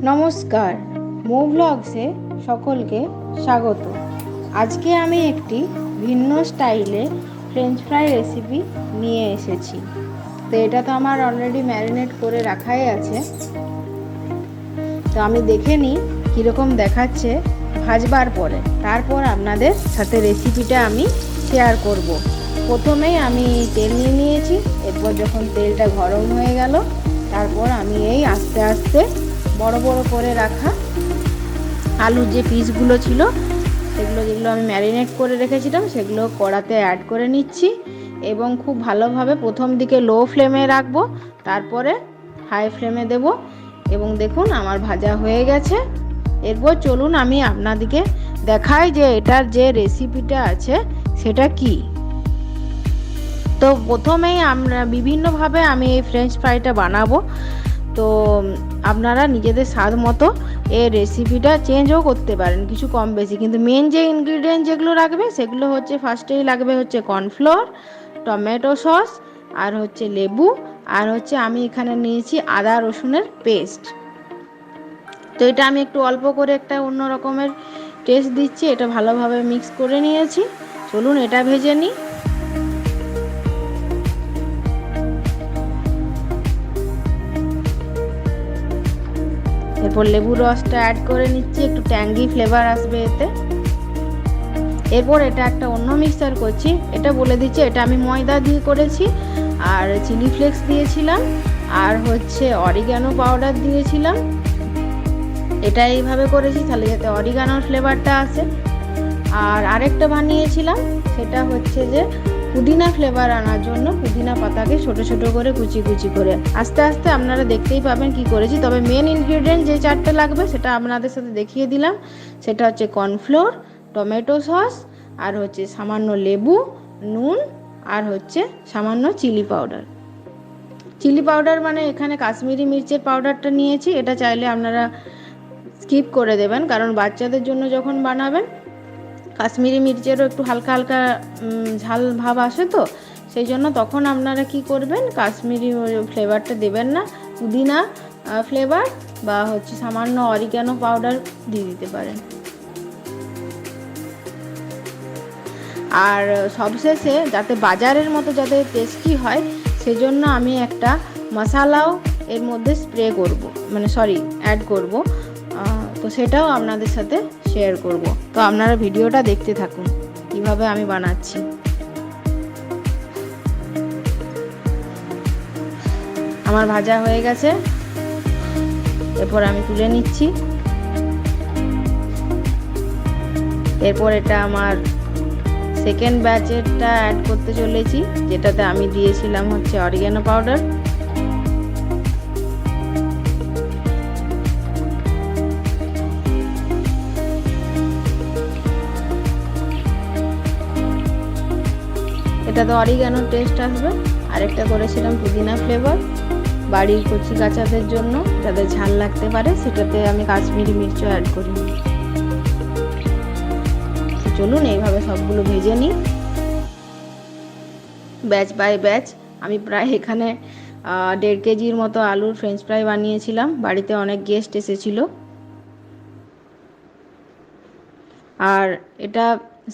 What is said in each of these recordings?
নমস্কার, মৌ ব্লগসে সকলকে স্বাগত। আজকে আমি একটি ভিন্ন স্টাইলে ফ্রেঞ্চ ফ্রাই রেসিপি নিয়ে এসেছি। তো এটা তো আমার অলরেডি ম্যারিনেট করে রাখাই আছে। তো আমি দেখে নিই কীরকম দেখাচ্ছে ভাজবার পরে, তারপর আপনাদের সাথে রেসিপিটা আমি শেয়ার করব। প্রথমেই আমি তেল নিয়ে নিয়েছি। এরপর যখন তেলটা গরম হয়ে গেল, তারপর আমি এই আস্তে আস্তে বড় বড় করে রাখা আলুর যে পিসগুলো ছিল যেগুলো আমি ম্যারিনেট করে রেখেছিলাম সেগুলো কড়াতে অ্যাড করে নিচ্ছি এবং খুব ভালোভাবে প্রথম দিকে লো ফ্লেমে রাখবো, তারপরে হাই ফ্লেমে দেব। এবং দেখুন আমার ভাজা হয়ে গেছে। এরপর চলুন আমি আপনাদেরকে দেখাই যে এটার যে রেসিপিটা আছে সেটা কি। তো প্রথমেই আমরা বিভিন্নভাবে আমি এই ফ্রেঞ্চ ফ্রাইটা বানাবো। তো আপনারা নিজেদের স্বাদ মতো এই রেসিপিটা চেঞ্জও করতে পারেন, কিছু কম বেশি। কিন্তু মেন যে ইনগ্রিডিয়েন্ট যেগুলো লাগবে সেগুলো হচ্ছে ফার্স্টেই লাগবে হচ্ছে কর্নফ্লোর, টমেটো সস, আর হচ্ছে লেবু, আর হচ্ছে আমি এখানে নিয়েছি আদা রসুনের পেস্ট। তো এটা আমি একটু অল্প করে একটা অন্য রকমের টেস্ট দিচ্ছি। এটা ভালোভাবে মিক্স করে নিয়েছি। চলুন এটা ভেজে নিই। এরপর লেবুর রসটা অ্যাড করে নিচ্ছি, একটু ট্যাঙ্গি ফ্লেভার আসবে এতে। এরপর এটা একটা অন্য মিক্সচার করছি। এটা বলে দিচ্ছি এটা আমি ময়দা দিয়ে করেছি, আর চিলি ফ্লেক্স দিয়েছিলাম, আর হচ্ছে অরিগানো পাউডার দিয়েছিলাম। এটা এইভাবে করেছি তাহলে যাতে অরিগানোর ফ্লেভারটা আসে। আর আরেকটা বানিয়েছিলাম, সেটা হচ্ছে যে পুদিনা ফ্লেভার আনার জন্য পুদিনা পাতাকে ছোট ছোট করে কুচি কুচি করে। আস্তে আস্তে আপনারা দেখতেই পাবেন কি করেছি। তবে মেন ইনগ্রিডিয়েন্ট যে চারটে লাগবে সেটা আপনাদের সাথে দেখিয়ে দিলাম। সেটা হচ্ছে কর্নফ্লোর, টমেটো সস, আর হচ্ছে সামান্য লেবু, নুন, আর হচ্ছে সামান্য চিলি পাউডার। চিলি পাউডার মানে এখানে কাশ্মীরি মির্চের পাউডারটা নিয়েছি। এটা চাইলে আপনারা স্কিপ করে দেবেন, কারণ বাচ্চাদের জন্য যখন বানাবেন কাশ্মীরি মির্চেরও একটু হালকা হালকা ঝাল ভাব আসে, তো সেই জন্য তখন আপনারা কি করবেন, কাশ্মীরি ফ্লেভারটা দেবেন না। পুদিনা ফ্লেভার বা হচ্ছে সামান্য অরিগানো পাউডার দিয়ে দিতে পারেন। আর সবশেষে যাতে বাজারের মতো যাতে টেস্টি হয় সেজন্য আমি একটা মশালাও এর মধ্যে স্প্রে করব, মানে অ্যাড করব। তো সেটাও আপনাদের সাথে শেয়ার করব। তো আপনারা ভিডিওটা দেখতে থাকুন কিভাবে আমি বানাচ্ছি। আমার ভাজা হয়ে গেছে, এরপর আমি তুলে নিচ্ছি। এরপর এটা আমার সেকেন্ড ব্যাচেরটা অ্যাড করতে চলেছি, যেটাতে আমি দিয়েছিলাম হচ্ছে অরিগানো পাউডার। এটাতে অরিগানো টেস্ট আসবে। আরেকটা করেছিলাম পুদিনা ফ্লেভার বাড়ির কচি কাচাদের জন্য, যাদের ঝাল লাগতে পারে, সেটাতে আমি কাশ্মীরি মির্চও অ্যাড করিনি। চলুন এইভাবে সবগুলো ভেজে নিই ব্যাচ বাই ব্যাচ। আমি প্রায় এখানে 1.5 কেজির মতো আলুর ফ্রেঞ্চ ফ্রাই বানিয়েছিলাম। বাড়িতে অনেক গেস্ট এসেছিল। আর এটা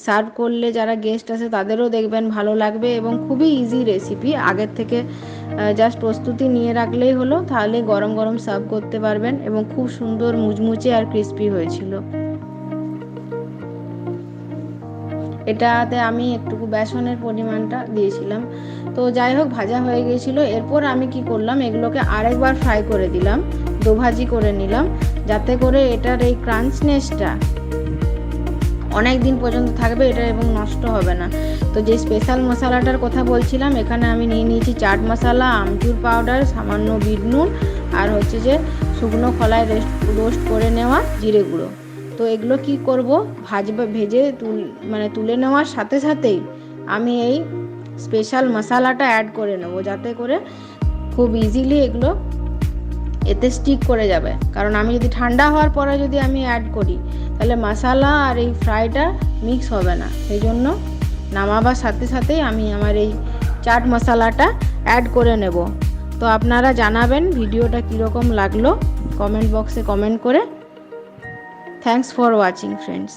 সার্ভ করলে যারা গেস্ট আসে তাদেরও দেখবেন ভালো লাগবে, এবং খুবই ইজি রেসিপি। আগের থেকে জাস্ট প্রস্তুতি নিয়ে রাখলেই হলো, তাহলে গরম গরম সার্ভ করতে পারবেন। এবং খুব সুন্দর মুচমুচে আর ক্রিস্পি হয়েছিল। এটাতে আমি একটুকু বেসনের পরিমাণটা দিয়েছিলাম। তো যাই হোক, ভাজা হয়ে গিয়েছিল। এরপর আমি কি করলাম, এগুলোকে আরেকবার ফ্রাই করে দিলাম, দোভাজি করে নিলাম, যাতে করে এটার এই ক্রাঞ্চনেসটা অনেক দিন পর্যন্ত থাকবে এটা এবং নষ্ট হবে না। তো যে স্পেশাল মশলাটার কথা বলছিলাম, এখানে আমি নিয়ে নিয়েছি চাট মশলা, আমচুর পাউডার, সামান্য বিট নুন, আর হচ্ছে যে শুকনো খোলায় রোস্ট করে নেওয়া জিরে গুঁড়ো। তো এগুলো কি করব, ভেজে তুলে নেওয়ার সাথে সাথেই আমি এই স্পেশাল মশলাটা অ্যাড করে নেব, যাতে করে খুব ইজিলি এগুলো এতে স্টিক করে যাবে। কারণ আমি যদি ঠান্ডা হওয়ার পরে যদি আমি অ্যাড করি তাহলে মশলা আর এই ফ্রাইটা মিক্স হবে না। সেই জন্য নামাবার সাথে সাথেই আমি আমার এই চাট মশলাটা অ্যাড করে নেব। তো আপনারা জানাবেন ভিডিওটা কীরকম লাগলো কমেন্ট বক্সে কমেন্ট করে। Thanks for watching friends.